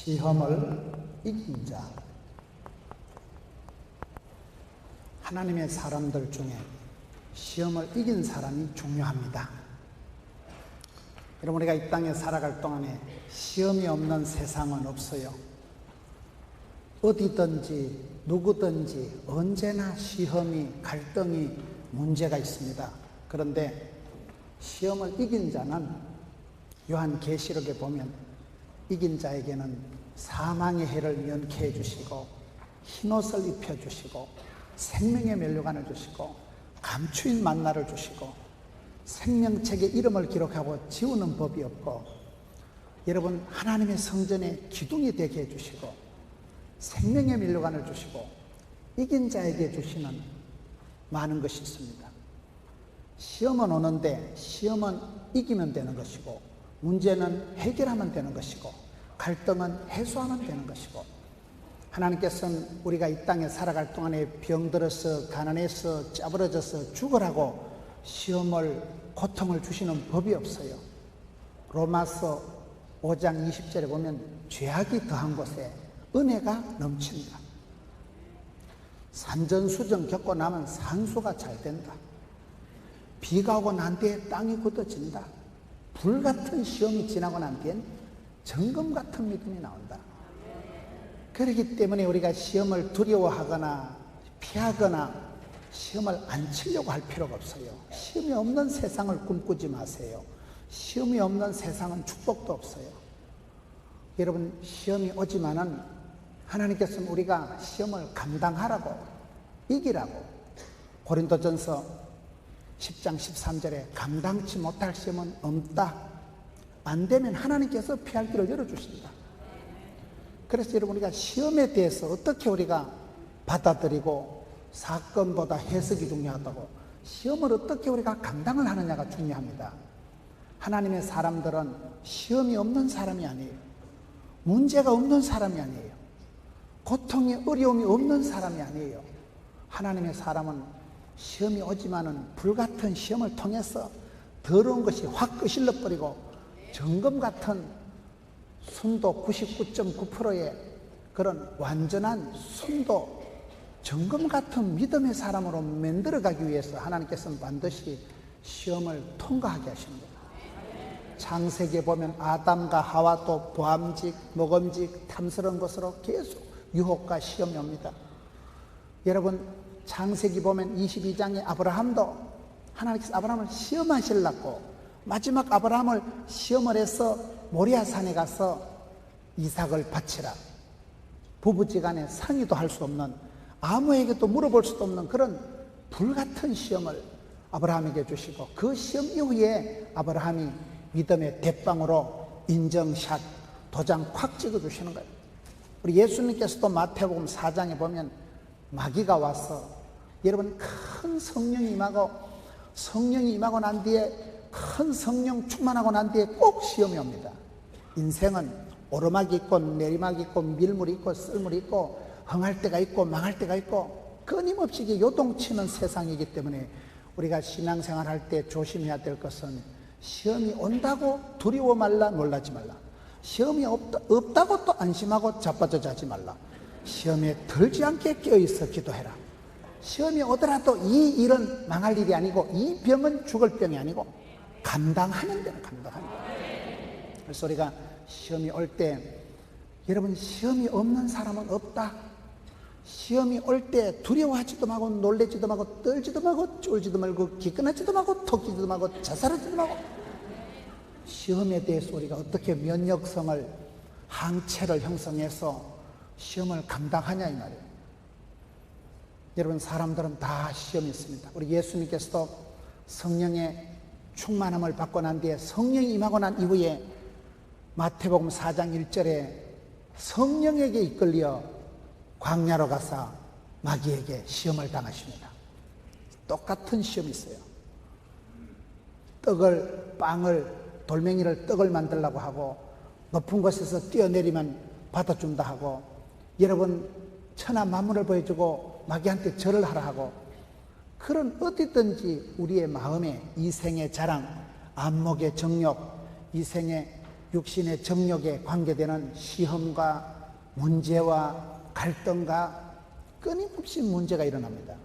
시험을 이긴 자. 하나님의 사람들 중에 시험을 이긴 사람이 중요합니다. 여러분, 우리가 이 땅에 살아갈 동안에 시험이 없는 세상은 없어요. 어디든지 누구든지 언제나 시험이, 갈등이, 문제가 있습니다. 그런데 시험을 이긴 자는 요한계시록에 보면 이긴 자에게는 사망의 해를 면케해 주시고 흰옷을 입혀주시고 생명의 면류관을 주시고 감추인 만나를 주시고 생명책에 이름을 기록하고 지우는 법이 없고, 여러분 하나님의 성전에 기둥이 되게 해주시고 생명의 면류관을 주시고 이긴 자에게 주시는 많은 것이 있습니다. 시험은 오는데 시험은 이기면 되는 것이고, 문제는 해결하면 되는 것이고, 갈등은 해소하면 되는 것이고, 하나님께서는 우리가 이 땅에 살아갈 동안에 병들어서 가난해서 짜부러져서 죽으라고 시험을, 고통을 주시는 법이 없어요. 로마서 5장 20절에 보면 죄악이 더한 곳에 은혜가 넘친다. 산전수전 겪고 나면 산수가 잘 된다. 비가 오고 난 뒤에 땅이 굳어진다. 불같은 시험이 지나고 난 뒤엔 정금 같은 믿음이 나온다. 그렇기 때문에 우리가 시험을 두려워하거나 피하거나 시험을 안 치려고 할 필요가 없어요. 시험이 없는 세상을 꿈꾸지 마세요. 시험이 없는 세상은 축복도 없어요. 여러분, 시험이 오지만은 하나님께서는 우리가 시험을 감당하라고, 이기라고, 고린도전서 10장 13절에 감당치 못할 시험은 없다. 안 되면 하나님께서 피할 길을 열어주신다. 그래서 여러분, 우리가 시험에 대해서 어떻게 우리가 받아들이고, 사건보다 해석이 중요하다고, 시험을 어떻게 우리가 감당을 하느냐가 중요합니다. 하나님의 사람들은 시험이 없는 사람이 아니에요. 문제가 없는 사람이 아니에요. 고통이, 어려움이 없는 사람이 아니에요. 하나님의 사람은 시험이 오지만은 불같은 시험을 통해서 더러운 것이 확 끄실러 버리고 정금 같은 순도 99.9%의 그런 완전한 순도, 정금 같은 믿음의 사람으로 만들어가기 위해서 하나님께서는 반드시 시험을 통과하게 하십니다. 창세기에 보면 아담과 하와도 보암직, 먹음직, 탐스러운 것으로 계속 유혹과 시험이 옵니다. 여러분, 창세기 보면 22장에 아브라함도 하나님께서 아브라함을 시험하시려고 마지막 아브라함을 시험을 해서 모리아산에 가서 이삭을 바치라, 부부지간에 상의도 할 수 없는, 아무에게도 물어볼 수도 없는 그런 불같은 시험을 아브라함에게 주시고, 그 시험 이후에 아브라함이 믿음의 대빵으로 인정샷, 도장 콱 찍어주시는 거예요. 우리 예수님께서도 마태복음 4장에 보면 마귀가 와서, 여러분 큰 성령이 임하고 난 뒤에, 큰 성령 충만하고 난 뒤에 꼭 시험이 옵니다. 인생은 오르막이 있고 내리막이 있고 밀물이 있고 썰물이 있고 흥할 때가 있고 망할 때가 있고 끊임없이 요동치는 세상이기 때문에 우리가 신앙생활 할 때 조심해야 될 것은, 시험이 온다고 두려워 말라, 놀라지 말라. 시험이 없다고 또 안심하고 자빠져 자지 말라. 시험에 들지 않게 깨어있어 기도해라. 시험이 오더라도 이 일은 망할 일이 아니고, 이 병은 죽을 병이 아니고 감당하는 데는 감당하는 거예요. 그래서 우리가 시험이 올 때, 여러분 시험이 없는 사람은 없다. 시험이 올 때 두려워하지도 말고 놀래지도 말고 떨지도 말고 쫄지도 말고 기끈하지도 말고 토끼지도 말고 자살하지도 말고, 시험에 대해서 우리가 어떻게 면역성을, 항체를 형성해서 시험을 감당하냐 이 말이에요. 여러분, 사람들은 다 시험이 있습니다. 우리 예수님께서도 성령의 충만함을 받고 난 뒤에, 성령이 임하고 난 이후에 마태복음 4장 1절에 성령에게 이끌려 광야로 가서 마귀에게 시험을 당하십니다. 똑같은 시험이 있어요. 빵을, 돌멩이를 떡을 만들려고 하고, 높은 곳에서 뛰어내리면 받아준다 하고, 여러분 천하 만물을 보여주고 마귀한테 절을 하라 하고, 그런 어디든지 우리의 마음에 이생의 자랑, 안목의 정욕, 이생의 육신의 정욕에 관계되는 시험과 문제와 갈등과 끊임없이 문제가 일어납니다.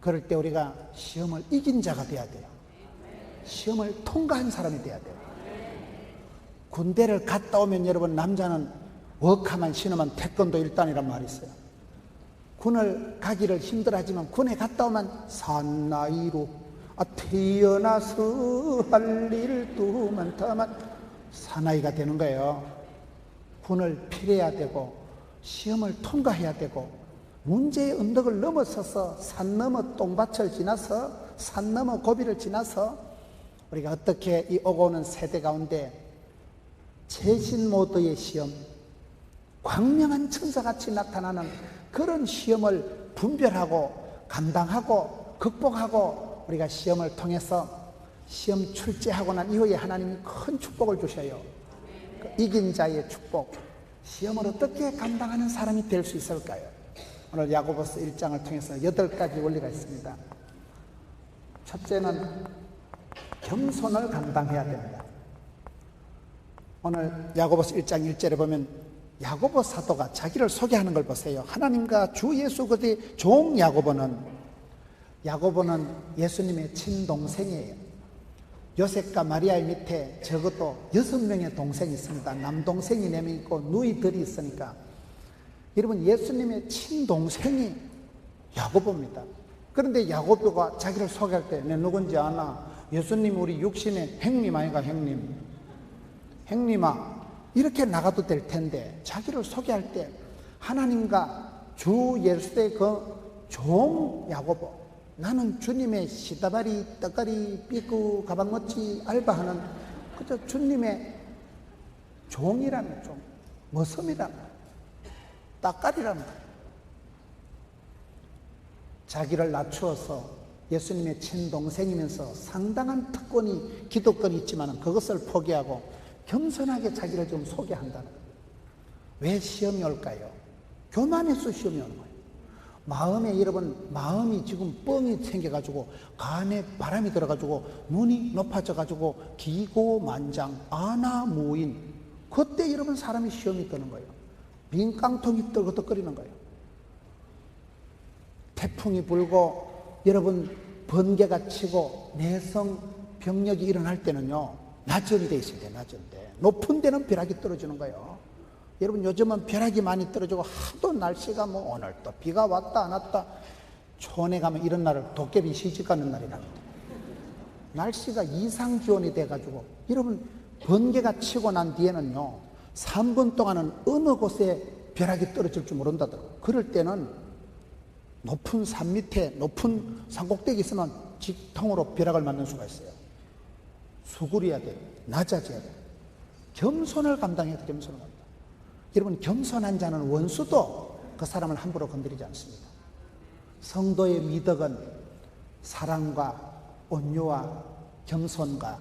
그럴 때 우리가 시험을 이긴 자가 돼야 돼요. 시험을 통과한 사람이 돼야 돼요. 군대를 갔다 오면 여러분, 남자는 워카만 신으면 태권도 일단이란 말이 있어요. 군을 가기를 힘들어하지만 군에 갔다 오면 사나이로 태어나서 할 일도 많다만 사나이가 되는 거예요. 군을 필해야 되고 시험을 통과해야 되고 문제의 언덕을 넘어서서 산 너머 똥밭을 지나서 산 너머 고비를 지나서 우리가 어떻게 이 오고 오는 세대 가운데 최신 모드의 시험, 광명한 천사같이 나타나는 그런 시험을 분별하고 감당하고 극복하고 우리가 시험을 통해서 시험 출제하고 난 이후에 하나님이 큰 축복을 주셔요. 그 이긴 자의 축복, 시험을 어떻게 감당하는 사람이 될 수 있을까요? 오늘 야고보서 1장을 통해서 8가지 원리가 있습니다. 첫째는 겸손을 감당해야 됩니다. 오늘 야고보서 1장 1절에 보면 야고보 사도가 자기를 소개하는 걸 보세요. 하나님과 주 예수 그리스도의 종 야고보는 예수님의 친동생이에요. 요셉과 마리아의 밑에 적어도 6명의 동생이 있습니다. 남동생이 4명 있고 누이들이 있으니까 여러분, 예수님의 친동생이 야고보입니다. 그런데 야고보가 자기를 소개할 때 내 누군지 아나? 예수님 우리 육신의 형님 아닌가? 형님아 이렇게 나가도 될 텐데 자기를 소개할 때 하나님과 주 예수의 그 종 야고보, 나는 주님의 시다바리 떡가리 삐꾸 가방어치 알바하는 그저 주님의 종이라는 종, 머슴이라는 떡가리라는 자기를 낮추어서 예수님의 친동생이면서 상당한 특권이 기득권이 있지만 그것을 포기하고 겸손하게 자기를 좀 소개한다는 거예요. 왜 시험이 올까요? 교만해서 시험이 오는 거예요. 마음에 여러분, 마음이 지금 뻥이 생겨가지고 간에 바람이 들어가지고 눈이 높아져가지고 기고만장 아나무인, 그때 여러분 사람이 시험이 뜨는 거예요. 민깡통이 떨거덕거리는 거예요. 태풍이 불고 여러분 번개가 치고 내성 병력이 일어날 때는요, 낮은 데 있어야 돼요. 낮은 데. 높은 데는 벼락이 떨어지는 거예요. 여러분 요즘은 벼락이 많이 떨어지고 하도 날씨가 뭐 오늘 또 비가 왔다 안 왔다, 촌에 가면 이런 날을 도깨비 시집가는 날이랍니다. 날씨가 이상기온이 돼가지고 여러분 번개가 치고 난 뒤에는요 3분 동안은 어느 곳에 벼락이 떨어질 줄 모른다더라고요. 그럴 때는 높은 산 밑에 높은 산꼭대기 있으면 직통으로 벼락을 맞는 수가 있어요. 수그려야 돼요. 낮아져야 돼요. 겸손을 감당해야 돼요. 겸손을 감당. 여러분 겸손한 자는 원수도 그 사람을 함부로 건드리지 않습니다. 성도의 미덕은 사랑과 온유와 겸손과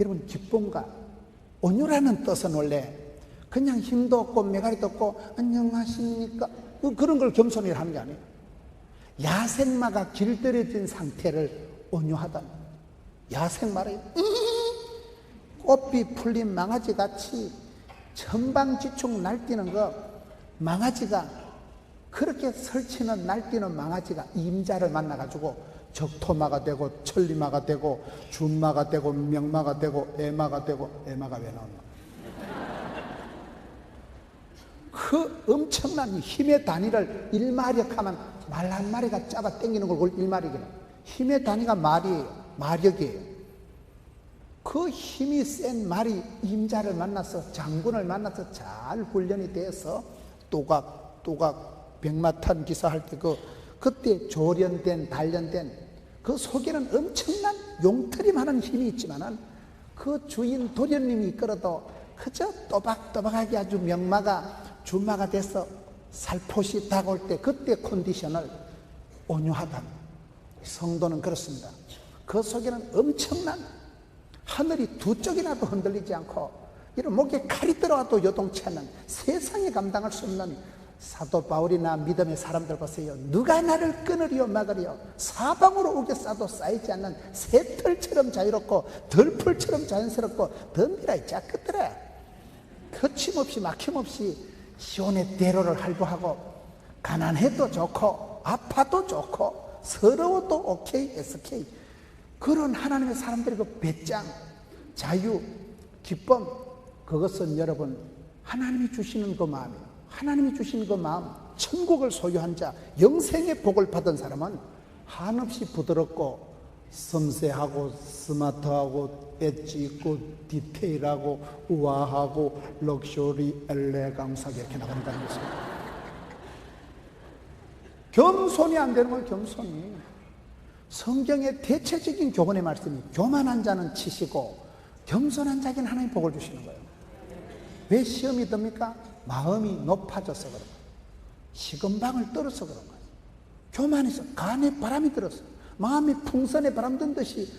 여러분 기쁨과 온유라는 뜻은 원래 그냥 힘도 없고 메가리도 없고 안녕하십니까 그런 걸 겸손이라 하는 게 아니에요. 야생마가 길들여진 상태를 온유하다는 거예요. 야생마를 꽃비 풀린 망아지같이 천방지축 날뛰는 거, 망아지가 그렇게 설치는 날뛰는 망아지가 임자를 만나가지고 적토마가 되고 천리마가 되고 준마가 되고 명마가 되고 애마가 되고, 애마가 왜 나오나? 그 엄청난 힘의 단위를 일마력하면 말 한 마리가 잡아 당기는 걸 그걸 일마력이라. 힘의 단위가 말이에요. 마력이에요. 그 힘이 센 말이 임자를 만나서 장군을 만나서 잘 훈련이 돼서 또각 백마탄 기사할 때 그때 조련된 단련된 그 속에는 엄청난 용트림하는 힘이 있지만은 그 주인 도련님이 이끌어도 그저 또박또박하게 아주 명마가 준마가 돼서 살포시 다가올 때 그때 컨디션을 온유하다. 성도는 그렇습니다. 그 속에는 엄청난 하늘이 두 쪽이라도 흔들리지 않고 이런 목에 칼이 들어와도 요동치 않는, 세상에 감당할 수 없는 사도 바울이나 믿음의 사람들 보세요. 누가 나를 끊으리요 막으리요. 사방으로 우겨 싸도 쌓이지 않는 새털처럼 자유롭고 들풀처럼 자연스럽고 덤비라 짝끝들아. 거침없이 막힘없이 시온의 대로를 할부하고 가난해도 좋고 아파도 좋고 서러워도 오케이 SK. 그런 하나님의 사람들이 그 배짱, 자유, 기쁨, 그것은 여러분 하나님이 주시는 그 마음이에요. 하나님이 주신 그 마음, 천국을 소유한 자, 영생의 복을 받은 사람은 한없이 부드럽고 섬세하고 스마트하고 엣지 있고 디테일하고 우아하고 럭셔리 엘레강스하게 이렇게 나간다는 것입니다. 겸손이 안 되는 거예요. 겸손이. 성경의 대체적인 교훈의 말씀이 교만한 자는 치시고 겸손한 자에게는 하나님 복을 주시는 거예요. 왜 시험이 듭니까? 마음이 높아져서 그런 거예요. 식은방을 떨어서 그런 거예요. 교만해서 간에 바람이 들어서 마음이 풍선에 바람 든 듯이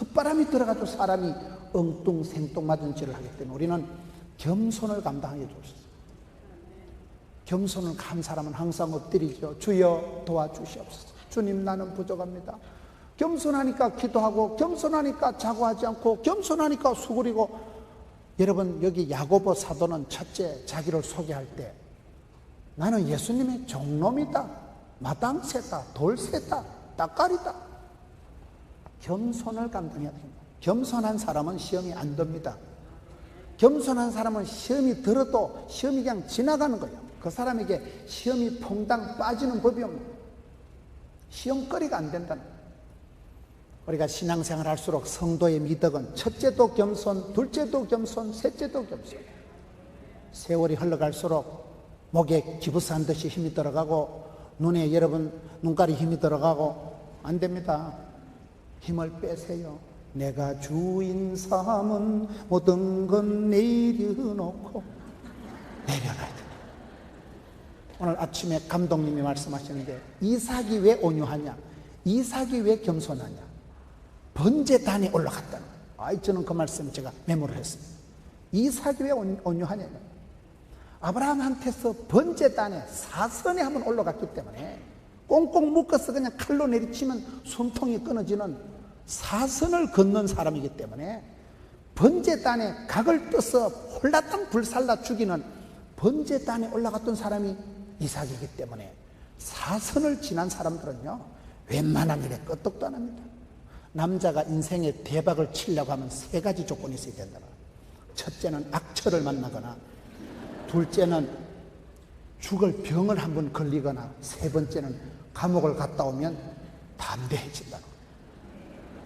헛바람이 들어가도 사람이 엉뚱생뚱 맞은 짓을 하기 때문에 우리는 겸손을 감당하게 주셨어요. 겸손을 간 사람은 항상 엎드리죠. 주여 도와주시옵소서. 주님 나는 부족합니다. 겸손하니까 기도하고 겸손하니까 자고하지 않고 겸손하니까 수그리고. 여러분 여기 야고보 사도는 첫째 자기를 소개할 때 나는 예수님의 종놈이다, 마당새다, 돌새다, 따까리다. 겸손을 감당해야 됩니다. 겸손한 사람은 시험이 안 듭니다. 겸손한 사람은 시험이 들어도 시험이 그냥 지나가는 거예요. 그 사람에게 시험이 퐁당 빠지는 법이 없는 거예요. 시험거리가 안 된다는 거예요. 우리가 신앙생활 할수록 성도의 미덕은 첫째도 겸손, 둘째도 겸손, 셋째도 겸손. 세월이 흘러갈수록 목에 기부스한 듯이 힘이 들어가고 눈에 여러분 눈깔이 힘이 들어가고 안 됩니다. 힘을 빼세요. 내가 주인 삼은 모든 건 내려놓고 내려놔야 돼. 오늘 아침에 감독님이 말씀하시는데 이삭이 왜 온유하냐? 이삭이 왜 겸손하냐? 번제단에 올라갔다는 거예요. 저는 그 말씀을 제가 메모를 했습니다. 이삭이 왜 온유하냐면 아브라함한테서 번제단에 사선에 한번 올라갔기 때문에 꽁꽁 묶어서 그냥 칼로 내리치면 숨통이 끊어지는 사선을 걷는 사람이기 때문에 번제단에 각을 떠서 홀라당 불살라 죽이는 번제단에 올라갔던 사람이 이삭이기 때문에 사선을 지난 사람들은요 웬만한 일에 끄떡도 안 합니다. 남자가 인생에 대박을 치려고 하면 세 가지 조건이 있어야 된다. 첫째는 악처를 만나거나, 둘째는 죽을 병을 한번 걸리거나, 세 번째는 감옥을 갔다 오면 담대해진다.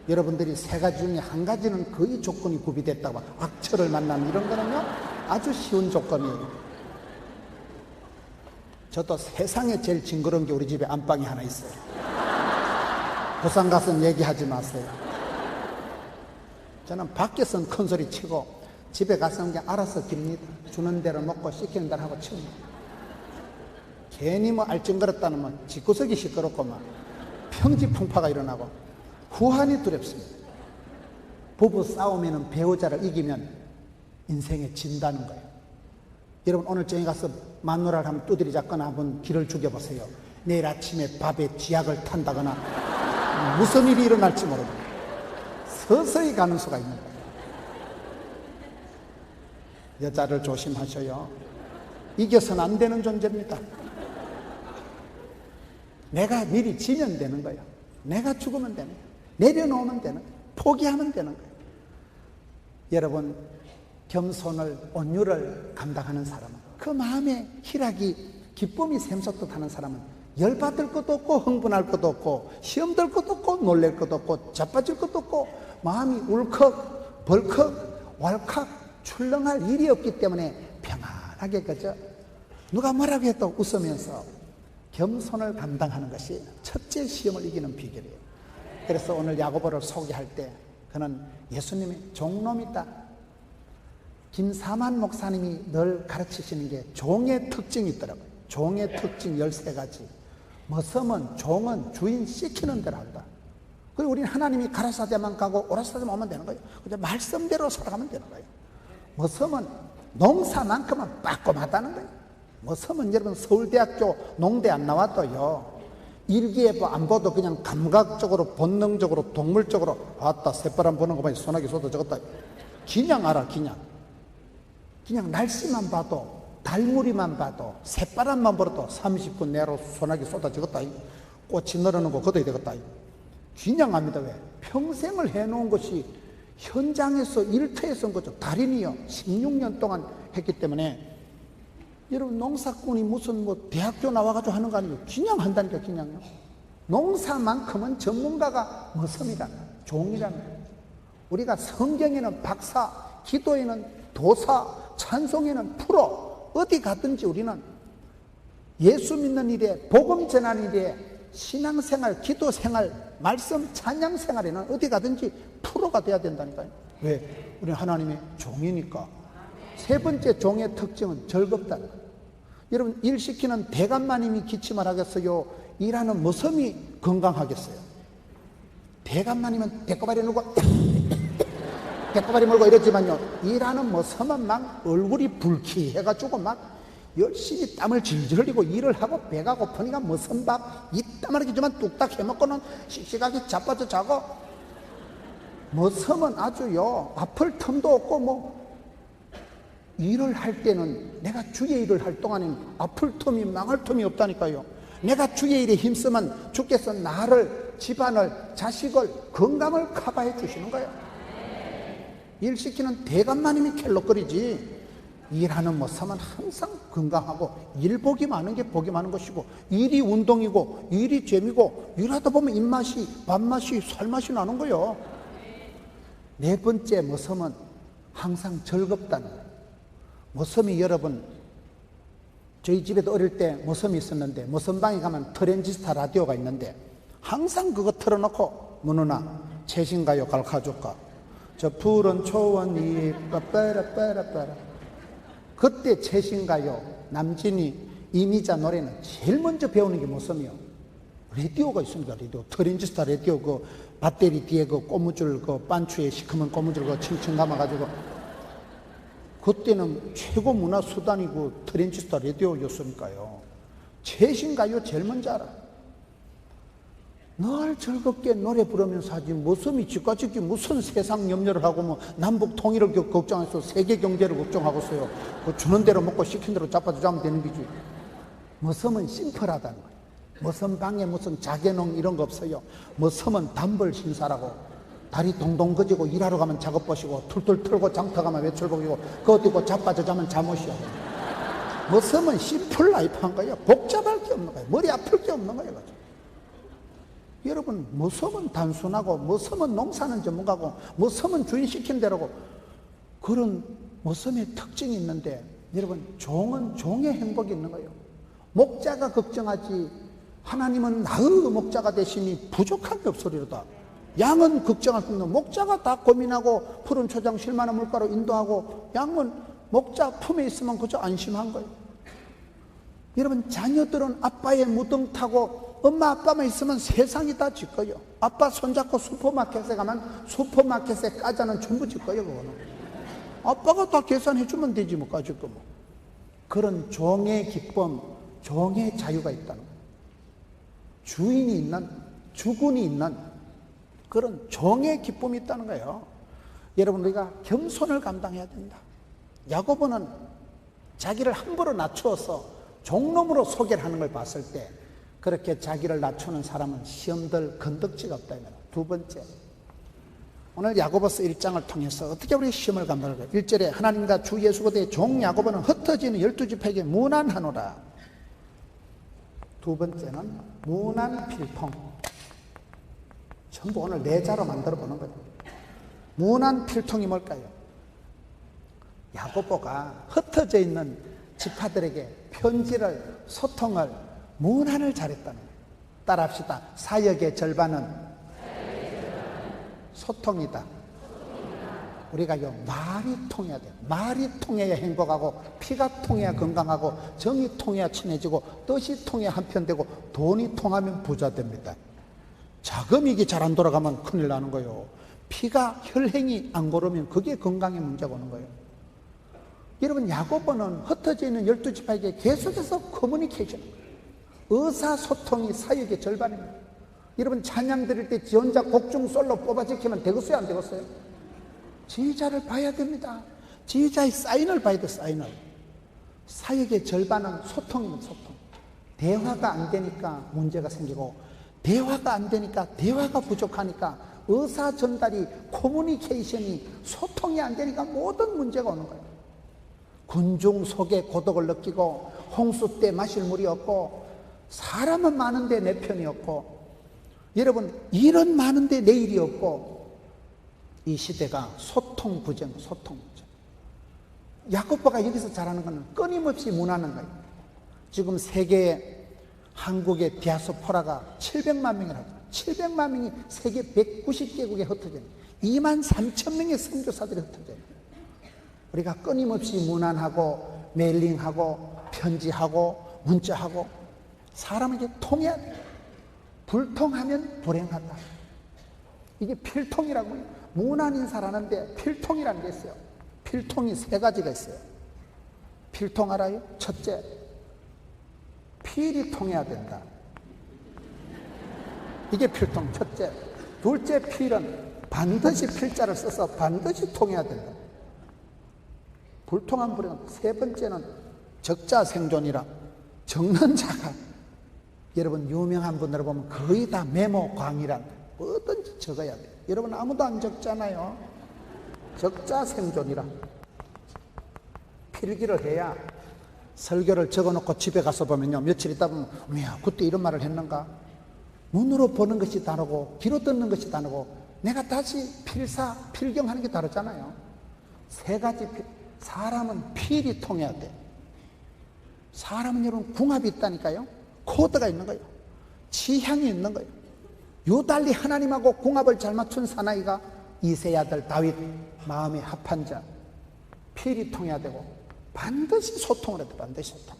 여러분들이 세 가지 중에 한 가지는 거의 조건이 구비됐다고. 악처를 만나는 이런 거는요 아주 쉬운 조건이에요. 저도 세상에 제일 징그러운 게 우리 집에 안방이 하나 있어요. 부산 가서는 얘기하지 마세요. 저는 밖에서는 큰 소리 치고 집에 가서는 그냥 알아서 깁니다. 주는 대로 먹고 시키는 대로 하고 칩니다. 괜히 뭐 알증거렸다는 뭐 집구석이 시끄럽고 막 평지풍파가 일어나고 후환이 두렵습니다. 부부 싸움에는 배우자를 이기면 인생에 진다는 거예요. 여러분 오늘 저희 가서 마누라를 한번 두드리 잡거나 한번 길을 죽여보세요. 내일 아침에 밥에 쥐약을 탄다거나 무슨 일이 일어날지 모릅니다. 서서히 가는 수가 있는 거예요. 여자를 조심하셔요. 이겨서는 안 되는 존재입니다. 내가 미리 지면 되는 거예요. 내가 죽으면 되는 거예요. 내려놓으면 되는 거예요. 포기하면 되는 거예요. 여러분 겸손을 온유를 감당하는 사람은 그 마음에 희락이 기쁨이 샘솟듯하는 사람은 열받을 것도 없고 흥분할 것도 없고 시험 들 것도 없고 놀랄 것도 없고 자빠질 것도 없고 마음이 울컥 벌컥 왈칵 출렁할 일이 없기 때문에 평안하게 그저 누가 뭐라고 해도 웃으면서 겸손을 감당하는 것이 첫째 시험을 이기는 비결이에요. 그래서 오늘 야고보를 소개할 때 그는 예수님의 종놈이다. 김사만 목사님이 늘 가르치시는 게 종의 특징이 있더라고요. 종의 특징 13가지. 머슴은 종은 주인 시키는 대로 한다. 그리고 우리는 하나님이 가라사대만 가고 오라사대만 오면 되는 거예요. 그냥 말씀대로 살아가면 되는 거예요. 머슴은 농사만큼은 빠꼼하다는 거예요. 머슴은 여러분 서울대학교 농대 안 나와도요, 일기예보 안 봐도 그냥 감각적으로 본능적으로 동물적으로 아따 새바람 부는 거 보니 소나기 쏟아졌다 그냥 알아. 그냥 날씨만 봐도 달무리만 봐도 새바람만 불어도 30분 내로 소나기 쏟아지겠다. 꽃이 늘어는 거 걷어야 되겠다. 그냥 압니다. 왜? 평생을 해놓은 것이 현장에서 일터에서 한 거죠. 달인이요 16년 동안 했기 때문에 여러분 농사꾼이 무슨 뭐 대학교 나와가지고 하는 거 아니에요. 그냥 한다니까. 그냥요. 농사만큼은 전문가가 머슴이란 말이에요. 종이란 말이에요. 우리가 성경에는 박사, 기도에는 도사, 찬송에는 프로, 어디 가든지 우리는 예수 믿는 일에, 복음 전하는 일에, 신앙생활, 기도생활, 말씀 찬양생활에는 어디 가든지 프로가 돼야 된다니까요. 왜? 우리는 하나님의 종이니까. 세 번째 종의 특징은 즐겁다. 여러분, 일 시키는 대감마님이 기침을 하겠어요? 일하는 머슴이 건강하겠어요? 대감마님은 배꼽알이 물고 배꼽알이 물고 이러지만요, 일하는 머슴은 막 얼굴이 불쾌해가지고 막 열심히 땀을 질질 흘리고 일을 하고 배가 고프니까 머슴밥 이따만하게지만 뚝딱 해먹고는 씩씩하게 자빠져 자고, 머슴은 아주요 아플 틈도 없고 뭐 일을 할 때는 내가 주의 일을 할 동안에는 아플 틈이 망할 틈이 없다니까요. 내가 주의 일에 힘쓰면 주께서 나를, 집안을, 자식을, 건강을 커버해 주시는 거예요. 일 시키는 대감마님이 켈록거리지, 일하는 머슴은 항상 건강하고 일복이 많은 게 복이 많은 것이고, 일이 운동이고 일이 재미고, 일하다 보면 입맛이 밥맛이 살맛이 나는 거예요. 네 번째 머슴은 항상 즐겁다는 거예요. 머슴이, 여러분 저희 집에도 어릴 때 머슴이 있었는데, 머슴방에 가면 트랜지스타 라디오가 있는데 항상 그거 틀어놓고, 문누나 최신가요 갈카줄까, 저 푸른 초원이 빠빠라빠라빠라, 그때 최신가요 남진이 이미자 노래는 제일 먼저 배우는 게 머슴이요. 라디오가 있습니다. 라디오, 트랜지스타 라디오, 그 배터리 뒤에 그 고무줄, 그 반추에 시커먼 고무줄 그 층층 감아가지고, 그때는 최고 문화 수단이고 트랜지스타 라디오였으니까요. 최신가요 제일 먼저 알아. 늘 즐겁게 노래 부르면서 하지, 머슴이 집까짓기 무슨 세상 염려를 하고 뭐 남북 통일을 걱정해서 세계 경제를 걱정하고 있어요. 그 주는 대로 먹고 시킨 대로 자빠져 자면 되는 거지. 머슴은 심플하다는 거예요. 머슴 방에 무슨 자개농 이런 거 없어요. 머슴은 단벌 신사라고, 다리 동동 거지고 일하러 가면 작업 보시고, 툴툴 틀고 장터 가면 외출복이고, 그거 뛰고 자빠져 자면 잠옷이야. 머슴은 심플 라이프한 거예요. 복잡할 게 없는 거예요. 머리 아플 게 없는 거예요. 여러분, 머슴은 단순하고, 머슴은 농사는 전문가고, 머슴은 주인 시킨 대로고, 그런 머슴의 특징이 있는데, 여러분, 종은 종의 행복이 있는 거예요. 목자가 걱정하지 하나님은 나의 목자가 되시니 부족한 게 없으리로다. 양은 걱정할 수 있는, 목자가 다 고민하고 푸른 초장 실만한 물가로 인도하고, 양은 목자 품에 있으면 그저 안심한 거예요. 여러분, 자녀들은 아빠의 무등 타고 엄마 아빠만 있으면 세상이 다 질 거예요. 아빠 손잡고 슈퍼마켓에 가면 슈퍼마켓에 까자는 전부 질 거예요. 그거는 아빠가 다 계산해 주면 되지 뭐, 까질 거 뭐. 그런 종의 기쁨, 종의 자유가 있다는 거예요. 주인이 있는, 주군이 있는 그런 종의 기쁨이 있다는 거예요. 여러분, 우리가 겸손을 감당해야 된다. 야고보는 자기를 함부로 낮추어서 종놈으로 소개를 하는 걸 봤을 때, 그렇게 자기를 낮추는 사람은 시험들 건덕지가 없다. 두 번째, 오늘 야고보서 1장을 통해서 어떻게 우리 시험을 감당할까요? 1절에 하나님과 주 예수 그리스도의 종 야고보는 흩어지는 12지파에게 무난하노라. 두 번째는 무난 필통. 전부 오늘 네 자로 만들어 보는 거예요. 무난 필통이 뭘까요? 야고보가 흩어져 있는 지파들에게 편지를, 소통을, 문안을 잘했다는 거예요. 따라합시다. 사역의 절반은 소통이다. 우리가요, 말이 통해야 돼요. 말이 통해야 행복하고, 피가 통해야 건강하고, 정이 통해야 친해지고, 뜻이 통해야 한편되고, 돈이 통하면 부자 됩니다. 자금이 잘 안 돌아가면 큰일 나는 거예요. 피가, 혈행이 안 고르면 그게 건강에 문제가 오는 거예요. 여러분, 야고보는 흩어져 있는 12지파에게 계속해서 커뮤니케이션, 의사소통이 사역의 절반입니다. 여러분, 찬양 드릴 때 지 혼자 곡중 솔로 뽑아지키면 되겠어요, 안 되겠어요? 지휘자를 봐야 됩니다. 지휘자의 사인을 봐야 돼, 사인을. 사역의 절반은 소통입니다, 소통. 대화가 안 되니까 문제가 생기고, 대화가 안 되니까, 대화가 부족하니까, 의사 전달이, 커뮤니케이션이, 소통이 안 되니까 모든 문제가 오는 거예요. 군중 속에 고독을 느끼고, 홍수 때 마실 물이 없고, 사람은 많은데 내 편이 없고, 여러분, 일은 많은데 내 일이 없고, 이 시대가 소통 부정, 소통 부정. 야고보가 여기서 잘하는 것은 끊임없이 문하는 거예요. 지금 세계, 한국의 디아스포라가 700만 명이라고. 700만 명이 세계 190개국에 흩어져 있는 2만 3천 명의 선교사들이 흩어져 있는. 우리가 끊임없이 문안하고 메일링하고 편지하고 문자하고 사람에게 통해야 돼요. 불통하면 불행하다. 이게 필통이라고요. 문안 인사라는데 필통이라는 게 있어요. 필통이 3가지가 있어요. 필통 알아요? 첫째, 필이 통해야 된다. 이게 필통 첫째. 둘째, 필은 반드시 필자를 써서 반드시 통해야 된다. 불통한 불행은. 세 번째는 적자생존이라. 적는 자가, 여러분 유명한 분들을 보면 거의 다 메모광이란 뭐든지 적어야 돼요. 여러분 아무도 안 적잖아요. 적자생존이라. 필기를 해야 설교를 적어놓고 집에 가서 보면요, 며칠 있다 보면 야, 그때 이런 말을 했는가? 눈으로 보는 것이 다르고 귀로 듣는 것이 다르고 내가 다시 필경하는 게 다르잖아요. 3가지 사람은 필이 통해야 돼. 사람은 여러분 궁합이 있다니까요. 코드가 있는 거예요. 취향이 있는 거예요. 유달리 하나님하고 궁합을 잘 맞춘 사나이가 이새의 아들 다윗, 마음이 합한 자. 필이 통해야 되고 반드시 소통을 해야 돼. 반드시 소통.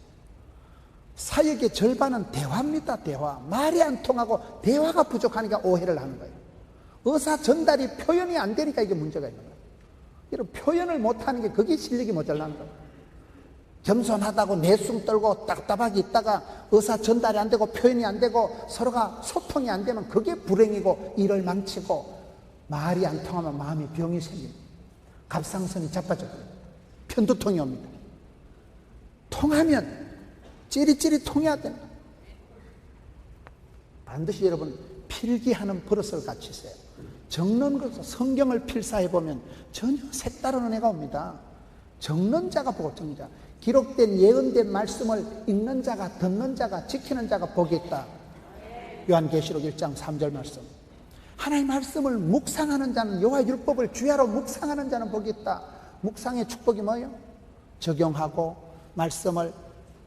사역의 절반은 대화입니다. 대화. 말이 안 통하고 대화가 부족하니까 오해를 하는 거예요. 의사 전달이 표현이 안 되니까 이게 문제가 있는 거예요. 여러분 표현을 못하는 게 그게 실력이 모자라는 거예요. 겸손하다고 내숭 떨고 답답하게 있다가 의사 전달이 안 되고 표현이 안 되고 서로가 소통이 안 되면 그게 불행이고 일을 망치고, 말이 안 통하면 마음이 병이 생깁니다. 갑상선이 자빠져요. 편두통이 옵니다. 통하면 찌릿찌릿 통해야 된다. 반드시 여러분 필기하는 버릇을 갖추세요. 적는 것을, 성경을 필사해보면 전혀 색다른 은혜가 옵니다. 적는 자가 보고 적는 자. 기록된 예언된 말씀을 읽는 자가, 듣는 자가, 지키는 자가 복이 있다. 요한계시록 1장 3절 말씀. 하나님의 말씀을 묵상하는 자는, 여호와의 율법을 주야로 묵상하는 자는 복이 있다. 묵상의 축복이 뭐예요? 적용하고 말씀을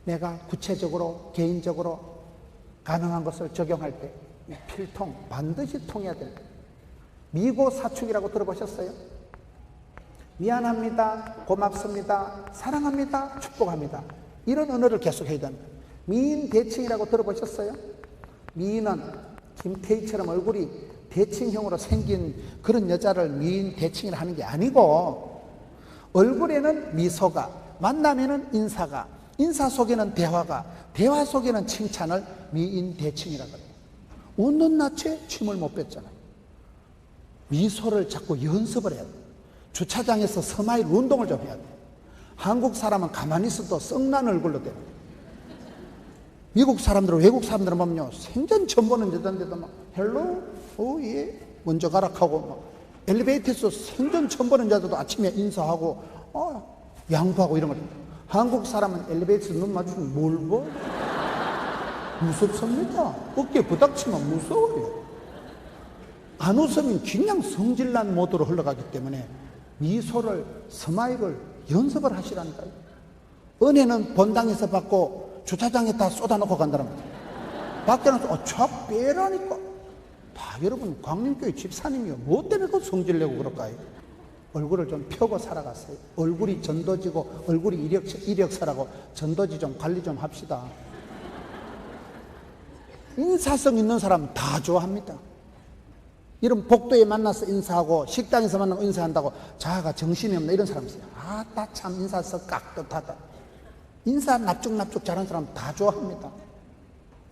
내가 구체적으로 개인적으로 가능한 것을 적용할 때 필통, 반드시 통해야 된다. 미고 사축이라고 들어보셨어요? 미안합니다, 고맙습니다, 사랑합니다, 축복합니다. 이런 언어를 계속 해야 된다. 미인 대칭이라고 들어보셨어요? 미인은 김태희처럼 얼굴이 대칭형으로 생긴 그런 여자를 미인 대칭이라 하는 게 아니고, 얼굴에는 미소가, 만남에는 인사가, 인사 속에는 대화가, 대화 속에는 칭찬을 미인 대칭이라고 해요. 웃는 낯에 침을 못 뱉잖아요. 미소를 자꾸 연습을 해야 돼요. 주차장에서 스마일 운동을 좀 해야 돼요. 한국 사람은 가만히 있어도 썩난 얼굴로 돼요. 미국 사람들은, 외국 사람들은 보면요, 생전 처음 보는 여자인데도 막 헬로, 오 예, 먼저 가라 하고, 막 엘리베이터에서 생전 처음 보는 여자도 아침에 인사하고 양보하고 이런 거죠. 한국 사람은 엘리베이터에서 눈 마주치면 뭘 봐? 무섭습니다. 어깨에 부닥치면 무서워요. 안 웃으면 그냥 성질난 모드로 흘러가기 때문에 미소를, 스마일을 연습을 하시라니까요. 은혜는 본당에서 받고 주차장에 다 쏟아놓고 간다는 거죠. 밖에는 쫙 빼라니까. 다 여러분 광림교회 집사님이요, 뭐 때문에 그 성질 내고 그럴까요? 얼굴을 좀 펴고 살아갔어요. 얼굴이 전도지고 얼굴이 이력서라고 전도지 좀 관리 좀 합시다. 인사성 있는 사람 다 좋아합니다. 이런 복도에 만나서 인사하고 식당에서 만나고 인사한다고 자아가 정신이 없나 이런 사람 있어요. 나 참 인사서 깍듯하다. 인사 납죽납죽 잘하는 사람 다 좋아합니다.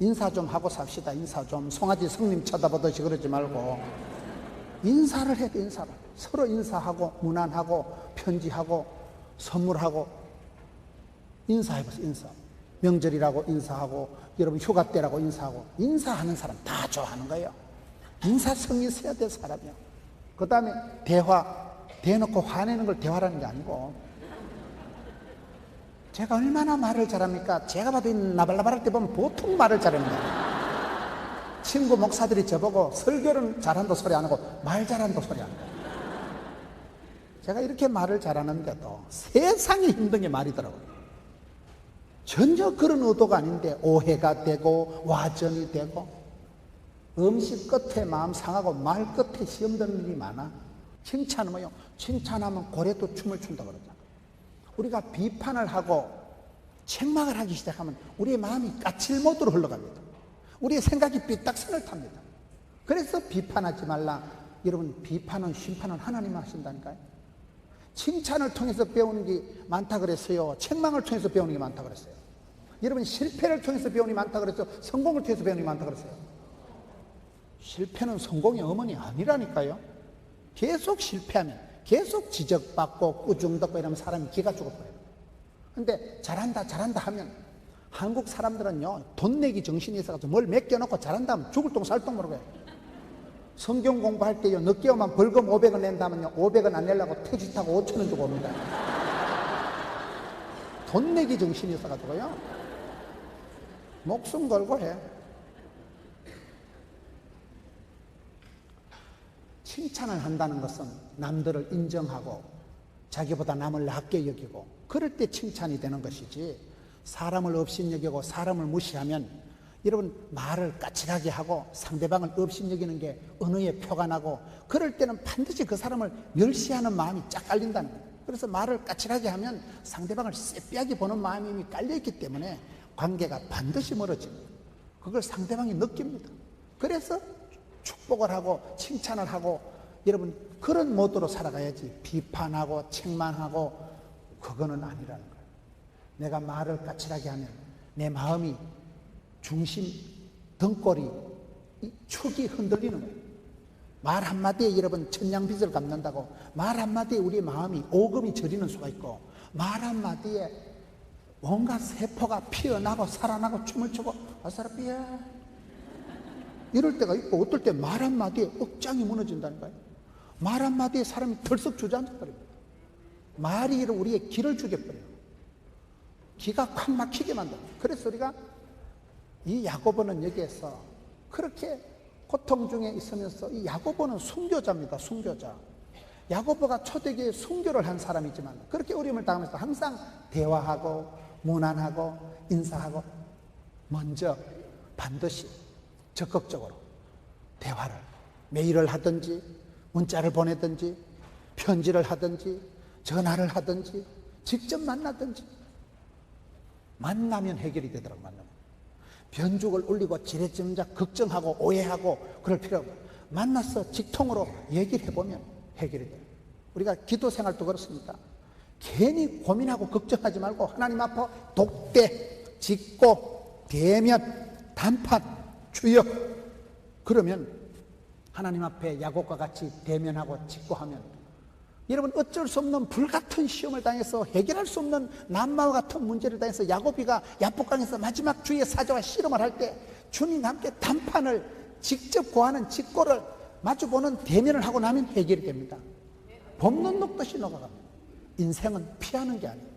인사 좀 하고 삽시다. 인사 좀. 송아지 성님 쳐다보듯이 그러지 말고 인사를 해야 돼. 인사를 서로 인사하고 문안하고 편지하고 선물하고 인사해보세요. 인사. 명절이라고 인사하고 여러분 휴가 때라고 인사하고 인사하는 사람 다 좋아하는 거예요. 인사성이 있어야 돼 사람이요. 그 다음에 대놓고 화내는 걸 대화라는 게 아니고 제가 얼마나 말을 잘합니까? 제가 봐도 나발나발할 때 보면 보통 말을 잘합니다. 친구 목사들이 저보고 설교는 잘한다 소리 안 하고 말 잘한다 소리 안 해요. 제가 이렇게 말을 잘하는데도 세상에 힘든 게 말이더라고요. 전혀 그런 의도가 아닌데 오해가 되고 와전이 되고 음식 끝에 마음 상하고 말 끝에 시험 드는 일이 많아. 칭찬은 칭찬하면 고래도 춤을 춘다 그러잖아. 우리가 비판을 하고 책망을 하기 시작하면 우리의 마음이 까칠모드로 흘러갑니다. 우리의 생각이 삐딱선을 탑니다. 그래서 비판하지 말라. 여러분 비판은 심판은 하나님이 하신다니까요. 칭찬을 통해서 배우는 게 많다 그랬어요. 책망을 통해서 배우는 게 많다 그랬어요. 여러분 실패를 통해서 배우는 게 많다 그랬어요. 성공을 통해서 배우는 게 많다 그랬어요. 실패는 성공의 어머니 아니라니까요. 계속 실패하면 계속 지적받고 꾸중받고 이러면 사람이 기가 죽어버려요. 근데 잘한다 하면 한국 사람들은요 돈 내기 정신이 있어서 뭘 맡겨놓고 잘한다 하면 죽을 똥 살 똥 모르고 해요. 성경 공부할 때요 늦게 오면 벌금 500원 낸다면요 500원 안 내려고 택시 타고 5,000원 주고 옵니다. 돈 내기 정신이 있어가지고요 목숨 걸고 해. 칭찬을 한다는 것은 남들을 인정하고 자기보다 남을 낮게 여기고 그럴 때 칭찬이 되는 것이지 사람을 업신여기고 사람을 무시하면 여러분 말을 까칠하게 하고 상대방을 업신여기는 게 언어에 표가 나고 그럴 때는 반드시 그 사람을 멸시하는 마음이 쫙 깔린다는 거예요. 그래서 말을 까칠하게 하면 상대방을 쎄삐하게 보는 마음이 이미 깔려있기 때문에 관계가 반드시 멀어집니다. 그걸 상대방이 느낍니다. 그래서 축복을 하고 칭찬을 하고 여러분 그런 모드로 살아가야지 비판하고 책망하고 그거는 아니라는 거예요. 내가 말을 까칠하게 하면 내 마음이 중심 등골이 축이 흔들리는 거예요. 말 한마디에 여러분 천냥빚을 갚는다고 말 한마디에 우리의 마음이 오금이 저리는 수가 있고 말 한마디에 온갖 세포가 피어나고 살아나고 춤을 추고 아사라삐야 이럴 때가 있고 어떨 때 말 한마디에 억장이 무너진다는 거예요. 말 한마디에 사람이 덜썩 주저앉아버립니다. 말이 우리의 기를 죽여버려요. 기가 콱 막히게 만듭니다. 그래서 우리가 이 야고보는 여기에서 그렇게 고통 중에 있으면서 이 야고보는 순교자입니다. 순교자. 야고보가 초대교회에 순교를 한 사람이지만 그렇게 어려움을 당하면서 항상 대화하고 문안하고 인사하고 먼저 반드시 적극적으로 대화를 메일을 하든지 문자를 보내든지 편지를 하든지 전화를 하든지 직접 만나든지 만나면 해결이 되더라고요. 만나면 변죽을 올리고 지레짐작 걱정하고 오해하고 그럴 필요 없고 만나서 직통으로 얘기를 해보면 해결이 돼요. 우리가 기도 생활도 그렇습니다. 괜히 고민하고 걱정하지 말고 하나님 앞에 독대, 직고, 대면, 단판, 주역 그러면 하나님 앞에 야곱과 같이 대면하고 직고하면 여러분 어쩔 수 없는 불같은 시험을 당해서 해결할 수 없는 남마와 같은 문제를 당해서 야곱이가 야복강에서 마지막 주의 사자와 씨름을 할 때 주님과 함께 단판을 직접 고하는 직고를 마주보는 대면을 하고 나면 해결이 됩니다. 봄눈 녹듯이 녹아갑니다. 인생은 피하는 게 아니에요.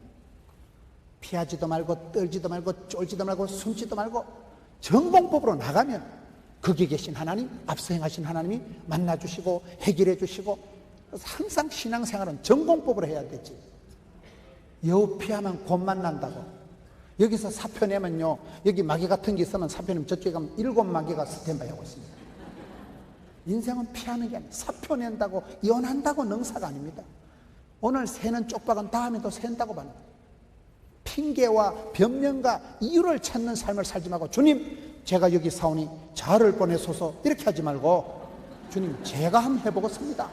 피하지도 말고 떨지도 말고 쫄지도 말고 숨지도 말고 정공법으로 나가면 거기 계신 하나님, 앞서 행하신 하나님이 만나주시고 해결해 주시고 그래서 항상 신앙생활은 전공법으로 해야 되지. 여우 피하면 곧 만난다고. 여기서 사표 내면요, 여기 마귀 같은 게 있으면 사표 내면 저쪽에 가면 7마귀가 스탠바이 하고 있습니다. 인생은 피하는 게 아니에요. 사표 낸다고 이혼한다고 능사가 아닙니다. 오늘 새는 쪽박은 다음에도 샌다고 봐요. 핑계와 변명과 이유를 찾는 삶을 살지 말고 주님 제가 여기 사오니 자를 보내소서 이렇게 하지 말고 주님, 제가 한번 해보겠습니다.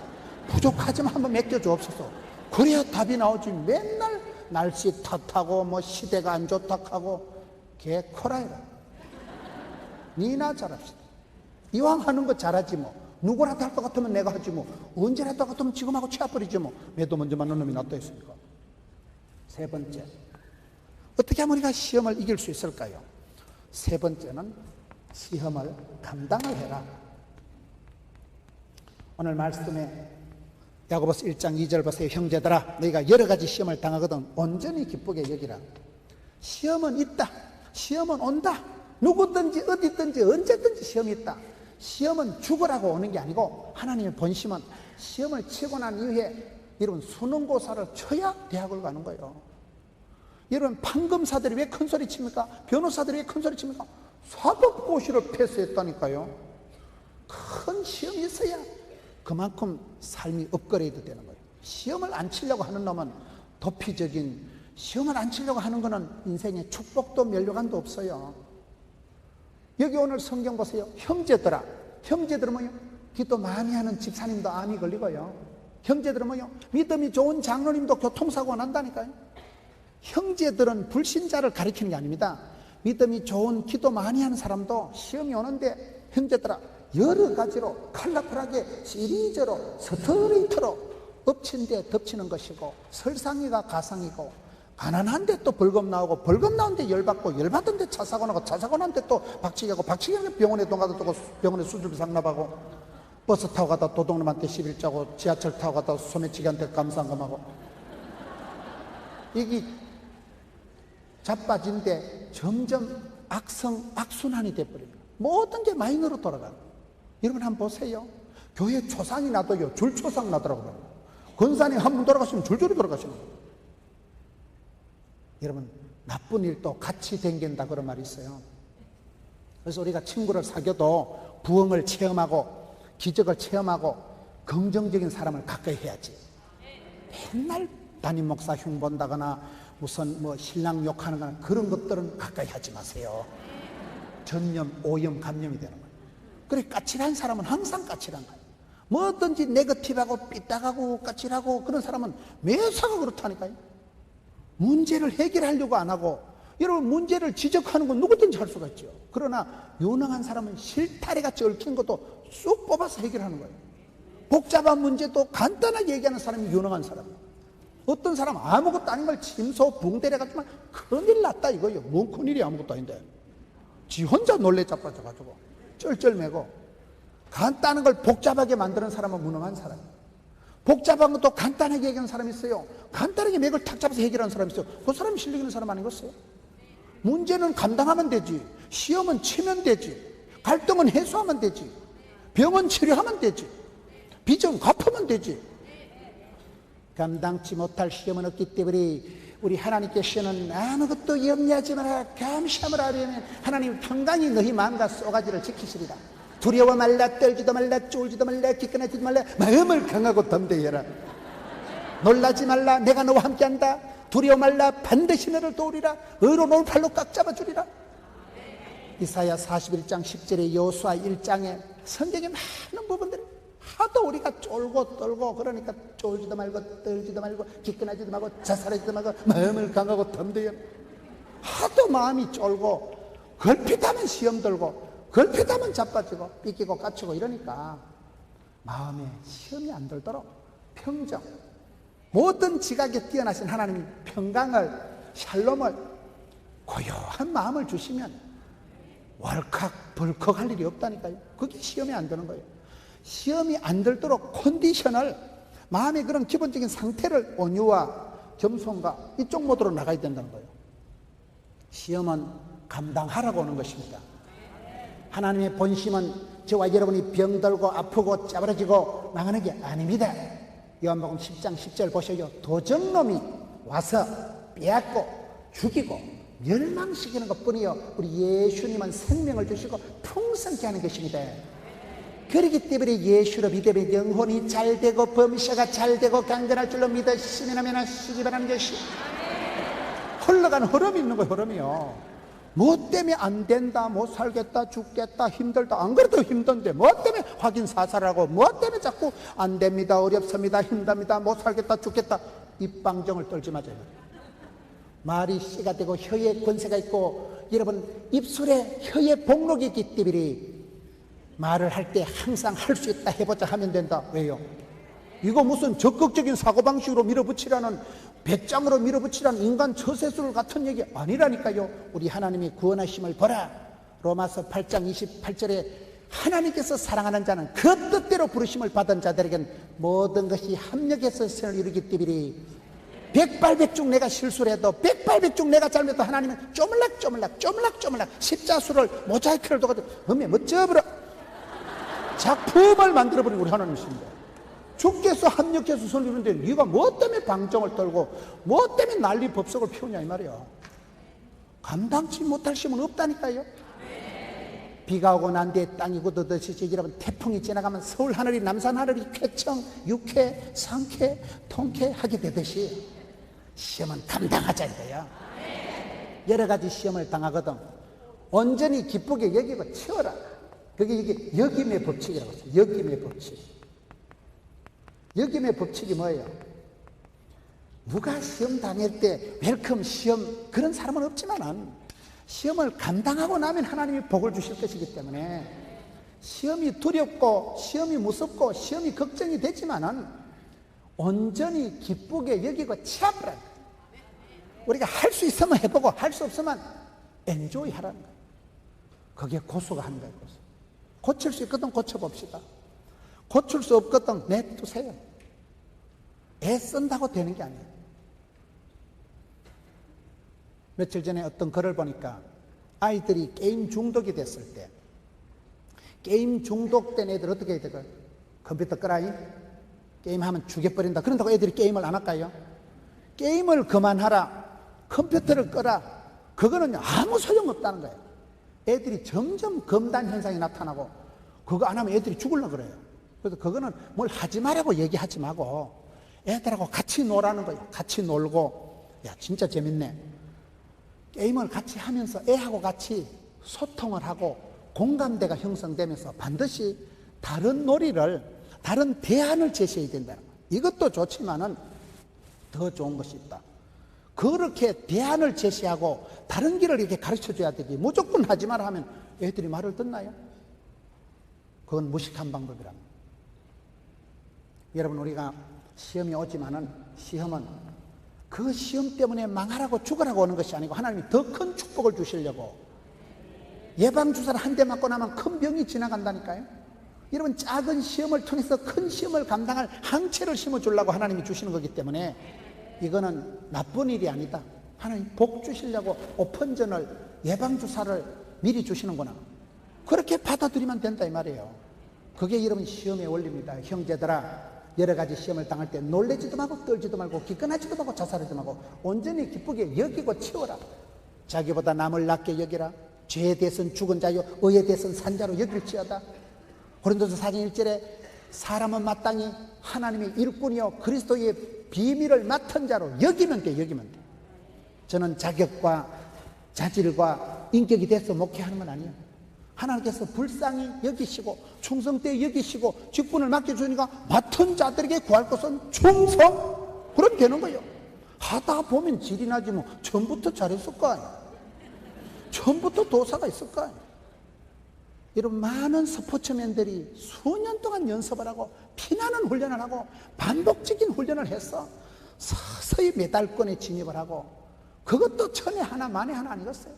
부족하지만 한번 맡겨주옵소서. 그래야 답이 나오지. 맨날 날씨 탓하고 뭐 시대가 안 좋다 하고 개코라이라. 니나 잘합시다. 이왕 하는 거 잘하지 뭐. 누구라도 할 것 같으면 내가 하지 뭐. 언제라도 할 것 같으면 지금하고 취해버리지 뭐. 매도 먼저 맞는 놈이 낫다 했습니까? 세 번째, 어떻게 하면 우리가 시험을 이길 수 있을까요? 세 번째는 시험을 감당을 해라. 오늘 말씀에 야고보서 1장 2절 보세요. 형제들아, 너희가 여러 가지 시험을 당하거든 온전히 기쁘게 여기라. 시험은 있다. 시험은 온다. 누구든지 어디든지 언제든지 시험이 있다. 시험은 죽으라고 오는 게 아니고 하나님의 본심은 시험을 치고 난 이후에 여러분 수능고사를 쳐야 대학을 가는 거예요. 여러분 판검사들이 왜 큰소리 칩니까? 변호사들이 왜 큰소리 칩니까? 사법고시를 패스했다니까요. 큰 시험이 있어야 그만큼 삶이 업그레이드 되는 거예요. 시험을 안 치려고 하는 놈은 도피적인, 시험을 안 치려고 하는 거는 인생에 축복도 면류관도 없어요. 여기 오늘 성경 보세요. 형제들아. 형제들은 뭐요? 기도 많이 하는 집사님도 암이 걸리고요. 형제들은 뭐요? 믿음이 좋은 장로님도 교통사고가 난다니까요. 형제들은 불신자를 가리키는 게 아닙니다. 믿음이 좋은 기도 많이 하는 사람도 시험이 오는데 형제들아, 여러 가지로 컬러풀하게 시리즈로 스트레이트로 엎친 데 덮치는 것이고, 설상이가 가상이고, 가난한데 또 벌금 나오고, 벌금 나오는데 열받고, 열받은 데 차 사고 나고, 차 사고 난데 또 박치기 하고, 박치기 하면 병원에 돈 가다 또 병원에 수술비 상납하고, 버스 타고 가다 도둑놈한테 시비 짜고, 지하철 타고 가다 소매치기한테 감상금하고, 이게 자빠진데 점점 악순환이 돼버립니다. 모든 게 마이너로 돌아가요. 여러분 한번 보세요. 교회 초상이 나도요, 줄초상 나더라고요. 권사님 한 분 돌아가시면 줄줄이 돌아가시는 거예요. 여러분, 나쁜 일도 같이 댕긴다 그런 말이 있어요. 그래서 우리가 친구를 사귀어도 부흥을 체험하고 기적을 체험하고 긍정적인 사람을 가까이 해야지. 맨날 담임 목사 흉 본다거나 무슨 뭐 신랑 욕하는 거나 그런 것들은 가까이 하지 마세요. 전염, 오염, 감염이 되는 거예요. 그래, 까칠한 사람은 항상 까칠한 거예요. 뭐든지 네거티브하고 삐딱하고 까칠하고 그런 사람은 매사가 그렇다니까요. 문제를 해결하려고 안 하고, 여러분 문제를 지적하는 건 누구든지 할 수가 있죠. 그러나 유능한 사람은 실타래같이 얽힌 것도 쑥 뽑아서 해결하는 거예요. 복잡한 문제도 간단하게 얘기하는 사람이 유능한 사람이에요. 어떤 사람 아무것도 아닌 걸 침소 붕대래가지고 큰일 났다 이거예요. 뭔 큰일이 아무것도 아닌데 지 혼자 놀래 자빠져가지고 쩔쩔매고. 간단한 걸 복잡하게 만드는 사람은 무능한 사람이에요. 복잡한 것도 간단하게 얘기하는 사람이 있어요. 간단하게 맥을 탁 잡아서 해결하는 사람이 있어요. 그 사람이 실력 있는 사람 아니겠어요? 문제는 감당하면 되지, 시험은 치면 되지, 갈등은 해소하면 되지, 병은 치료하면 되지, 빚은 갚으면 되지. 감당치 못할 시험은 없기 때문에 우리 하나님께서는 아무것도 염려하지 마라, 감시함을 하려면 하나님 평강이 너희 마음과 쏘가지를 지키시리라. 두려워 말라, 떨지도 말라, 쫄지도 말라, 기끈하지도 말라, 마음을 강하고 담대해라. 놀라지 말라, 내가 너와 함께한다. 두려워 말라, 반드시 너를 도우리라. 의로운 오른팔로 꽉 잡아주리라. 이사야 41장 10절에 여호수아 1장에 성경에 많은 부분들이 하도 우리가 쫄고 떨고 그러니까 쫄지도 말고 떨지도 말고 기끈하지도 말고 자살하지도 말고 마음을 강하고 담대해라. 하도 마음이 쫄고 걸핏하면 시험 들고 걸핏하면 자빠지고 삐끼고 까치고 이러니까 마음에 시험이 안 들도록 평정, 모든 지각에 뛰어나신 하나님이 평강을, 샬롬을, 고요한 마음을 주시면 월칵 벌컥 할 일이 없다니까요. 그게 시험이 안 드는 거예요. 시험이 안 들도록 컨디션을, 마음의 그런 기본적인 상태를 온유와 겸손과 이쪽 모드로 나가야 된다는 거예요. 시험은 감당하라고 오는 것입니다. 하나님의 본심은 저와 여러분이 병들고 아프고 짜부러지고 망하는 게 아닙니다. 요한복음 10장 10절 보셔요. 도적놈이 와서 빼앗고 죽이고 멸망시키는 것뿐이요, 우리 예수님은 생명을 주시고 풍성케 하는 것입니다. 그렇기 때문에 예수를 믿으면 영혼이 잘되고 범사가 잘되고 강건할 줄로 믿으시면 하시기 바라는 것이 흘러가는 흐름이 있는 거예요. 흐름이요. 뭐 때문에 안 된다, 못 살겠다, 죽겠다, 힘들다. 안 그래도 힘든데 뭐 때문에 확인 사살하고, 뭐 때문에 자꾸 안 됩니다, 어렵습니다, 힘듭니다, 못 살겠다, 죽겠다. 입방정을 떨지 마세요. 말이 씨가 되고 혀에 권세가 있고, 여러분 입술에 혀에 복록이 있기 때문에 말을 할 때 항상 할 수 있다, 해보자 하면 된다. 왜요? 이거 무슨 적극적인 사고방식으로 밀어붙이라는, 배짱으로 밀어붙이라는 인간 처세술 같은 얘기 아니라니까요. 우리 하나님이 구원하심을 보라. 로마서 8장 28절에 하나님께서 사랑하는 자는 그 뜻대로 부르심을 받은 자들에겐 모든 것이 합력해서 선을 이루기 때문에 백발백중 내가 실수를 해도, 백발백중 내가 잘못해도 하나님은 쪼물락 십자수를 모자이크를 둬가지고 어메 멋져버려 작품을 만들어버린 우리 하나님이십니다. 주께서 합력해서 선을 이루는데 네가 뭐 때문에 방정을 떨고 뭐 때문에 난리 법석을 피우냐 이 말이야. 감당치 못할 심은 없다니까요. 비가 오고 난 뒤에 땅이 굳어듯이, 여러분 태풍이 지나가면 서울 하늘이 남산 하늘이 쾌청, 육회, 상쾌, 통쾌 하게 되듯이 시험은 감당하자 이거야. 여러 가지 시험을 당하거든 온전히 기쁘게 여기고 치워라. 그게 이게 역임의 법칙이라고 했어요. 역임의 법칙. 역임의 법칙이 뭐예요? 누가 시험 당할 때 웰컴 시험 그런 사람은 없지만은 시험을 감당하고 나면 하나님이 복을 주실 것이기 때문에 시험이 두렵고 시험이 무섭고 시험이 걱정이 되지만은 온전히 기쁘게 여기고 치아버려. 우리가 할 수 있으면 해보고 할 수 없으면 엔조이 하라는 거예요. 그게 고수가 하는 거예요. 고수. 고칠 수 있거든 고쳐봅시다. 고칠 수 없거든 내두세요. 애쓴다고 되는 게 아니에요. 며칠 전에 어떤 글을 보니까 아이들이 게임 중독이 됐을 때, 게임 중독된 애들 어떻게 해야 될까요? 컴퓨터 끄라이? 게임하면 죽여버린다. 그런다고 애들이 게임을 안 할까요? 게임을 그만하라, 컴퓨터를 끄라, 그거는 아무 소용없다는 거예요. 애들이 점점 금단 현상이 나타나고 그거 안 하면 애들이 죽으려고 그래요. 그래서 그거는 뭘 하지 말라고 얘기하지 말고 애들하고 같이 놀라는 거예요. 같이 놀고, 야 진짜 재밌네. 게임을 같이 하면서 애하고 같이 소통을 하고 공감대가 형성되면서 반드시 다른 놀이를, 다른 대안을 제시해야 된다는 거예요. 이것도 좋지만은 더 좋은 것이 있다. 그렇게 대안을 제시하고 다른 길을 이렇게 가르쳐 줘야 되지, 무조건 하지 마라 하면 애들이 말을 듣나요? 그건 무식한 방법이랍니다. 여러분 우리가 시험이 오지만은 시험은 그 시험 때문에 망하라고 죽으라고 오는 것이 아니고 하나님이 더 큰 축복을 주시려고, 예방주사를 한 대 맞고 나면 큰 병이 지나간다니까요. 여러분 작은 시험을 통해서 큰 시험을 감당할 항체를 심어주려고 하나님이 주시는 거기 때문에 이거는 나쁜 일이 아니다. 하나님 복 주시려고 오픈전을, 예방주사를 미리 주시는구나. 그렇게 받아들이면 된다 이 말이에요. 그게 여러분 시험의 원리입니다. 형제들아, 여러 가지 시험을 당할 때 놀래지도 말고 떨지도 말고 기권하지도 말고 자살하지도 말고 온전히 기쁘게 여기고 치워라. 자기보다 남을 낮게 여기라. 죄에 대해서는 죽은 자요 의에 대해서는 산자로 여길지어다. 고린도서 4장 1절에 사람은 마땅히 하나님의 일꾼이요 그리스도의 비밀을 맡은 자로 여기면 돼. 여기면 돼. 저는 자격과 자질과 인격이 돼서 목회하는 건 아니에요. 하나님께서 불쌍히 여기시고 충성되게 여기시고 직분을 맡겨주니까 맡은 자들에게 구할 것은 충성, 그럼 되는 거예요. 하다 보면 질이 나지 뭐 처음부터 잘했을 거 아니에요. 처음부터 도사가 있을 거 아니에요. 이런 많은 스포츠맨들이 수년 동안 연습을 하고 피나는 훈련을 하고 반복적인 훈련을 해서 서서히 메달권에 진입을 하고, 그것도 천에 하나 만에 하나 아니겠어요?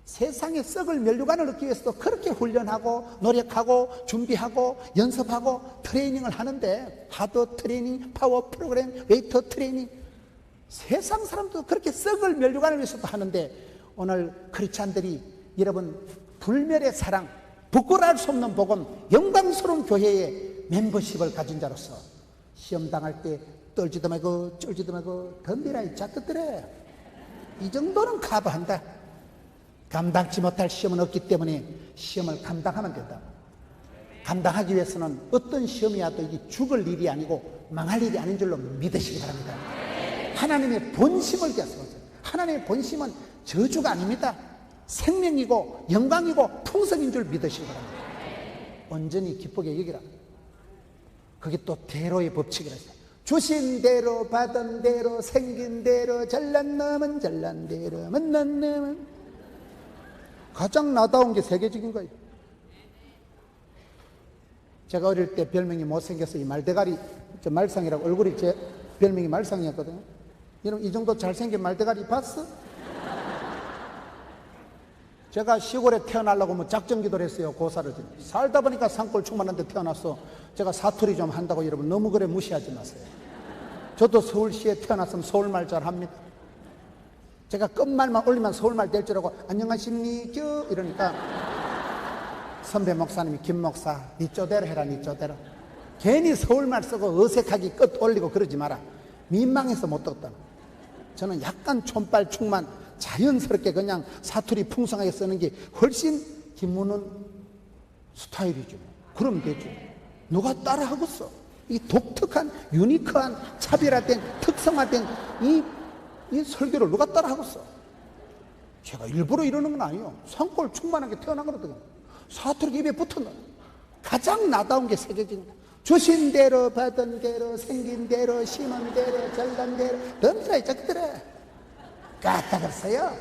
세상에 썩을 면류관을 얻기 위해서도 그렇게 훈련하고 노력하고 준비하고 연습하고 트레이닝을 하는데, 하드 트레이닝, 파워 프로그램, 웨이트 트레이닝, 세상 사람도 그렇게 썩을 면류관을 위해서도 하는데, 오늘 크리스찬들이 여러분 불멸의 사랑, 부끄러울 수 없는 복음, 영광스러운 교회의 멤버십을 가진 자로서 시험 당할 때 떨지도 말고 쫄지도 말고 덤비라 이 자식들아, 이 정도는 커버한다. 감당치 못할 시험은 없기 때문에 시험을 감당하면 된다. 감당하기 위해서는 어떤 시험이라도 이게 죽을 일이 아니고 망할 일이 아닌 줄로 믿으시기 바랍니다. 하나님의 본심을 기억하세요. 하나님의 본심은 저주가 아닙니다. 생명이고 영광이고 풍성인 줄 믿으시기 바랍니다. 온전히 기쁘게 여기라. 그게 또 대로의 법칙이라 했어요. 주신 대로 받은 대로 생긴 대로 잘난 놈은 잘난 대로 못난 놈은. 가장 나다운 게 세계적인 거예요. 제가 어릴 때 별명이 못생겨서 이 말대가리, 저 말상이라고, 얼굴이 제 별명이 말상이었거든요. 여러분 이 정도 잘생긴 말대가리 봤어? 제가 시골에 태어나려고 뭐 작정기도를 했어요. 고사를. 살다 보니까 산골 충만한 데 태어났어. 제가 사투리 좀 한다고 여러분 너무 그래 무시하지 마세요. 저도 서울시에 태어났으면 서울말 잘합니다. 제가 끝말만 올리면 서울말 될 줄 알고 안녕하십니까 이러니까 선배 목사님이 김 목사 니 쪼대로 해라 니 쪼대로. 괜히 서울말 쓰고 어색하게 끝 올리고 그러지 마라. 민망해서 못 듣다. 저는 약간 촌발 충만 자연스럽게 그냥 사투리 풍성하게 쓰는 게 훨씬 김문은 스타일이죠. 그러면 되죠. 누가 따라하겠어? 이 독특한 유니크한 차별화된 특성화된 이 설교를 누가 따라하겠어? 제가 일부러 이러는 건 아니에요. 산골 충만하게 태어난 거거든요. 사투리 입에 붙은 거. 가장 나다운 게 세계적인 거. 주신 대로 받은 대로 생긴 대로 심은 대로 잘난 대로 넘쳐야 적더래. 까딱했어요.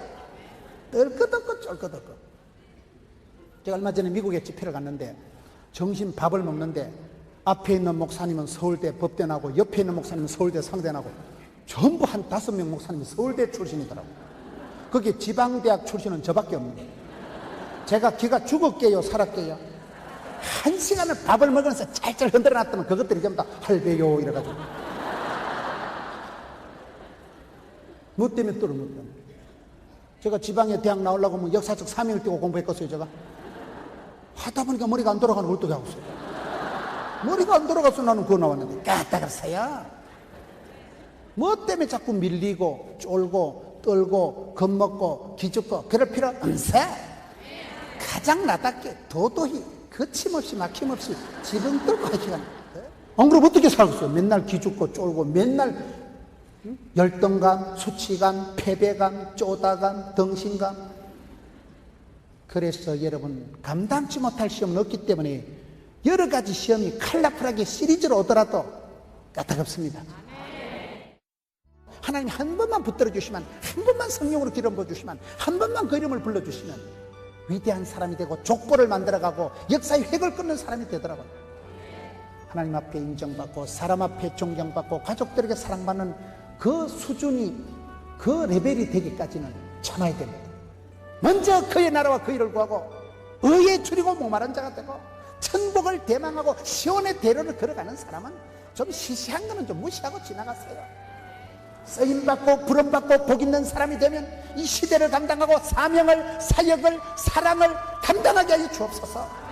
떨끄덕끄 쫄끄덕끄. 제가 얼마 전에 미국에 집회를 갔는데 점심 밥을 먹는데 앞에 있는 목사님은 서울대 법대 나고 옆에 있는 목사님은 서울대 상대 나고 전부 한 5명 목사님이 서울대 출신이더라고요. 거기에 지방대학 출신은 저밖에 없는. 제가 기가 죽었게요 살았게요. 1시간을 밥을 먹으면서 짤짤 흔들어 놨더니 그것들이 전부 다 할배요 이래가지고 뭐 때문에 떨어 뭐 때문에. 제가 지방에 대학 나오려고 뭐 역사적 사명을 띄고 공부했겠어요 제가? 하다 보니까 머리가 안 돌아가는 걸 어떻게 하고 있어요? 머리가 안 돌아가서 나는 그거 나왔는데 까딱했어요. 뭐 때문에 자꾸 밀리고 쫄고 떨고 겁먹고 기죽고 그럴 필요 없어. 가장 나답게 도도히 거침없이 막힘없이 지붕 뚫고 하시간. 안 그러면 어떻게 살겠어요? 맨날 기죽고 쫄고 맨날 열등감, 수치감, 패배감, 쪼다감, 덩신감. 그래서 여러분 감당치 못할 시험은 없기 때문에 여러 가지 시험이 칼라풀하게 시리즈로 오더라도 까딱없습니다. 하나님 한 번만 붙들어 주시면, 한 번만 성령으로 기름 부어주시면, 한 번만 그 이름을 불러주시면 위대한 사람이 되고 족보를 만들어가고 역사의 획을 끊는 사람이 되더라고요. 하나님 앞에 인정받고 사람 앞에 존경받고 가족들에게 사랑받는 그 수준이, 그 레벨이 되기까지는 참아야 됩니다. 먼저 그의 나라와 그 일을 구하고 의에 줄이고 목마른 자가 되고 천복을 대망하고 시온의 대로를 걸어가는 사람은 좀 시시한 거는 좀 무시하고 지나가세요. 쓰임받고 부름받고 복있는 사람이 되면 이 시대를 감당하고 사명을, 사역을, 사랑을 감당하게 하여 주옵소서.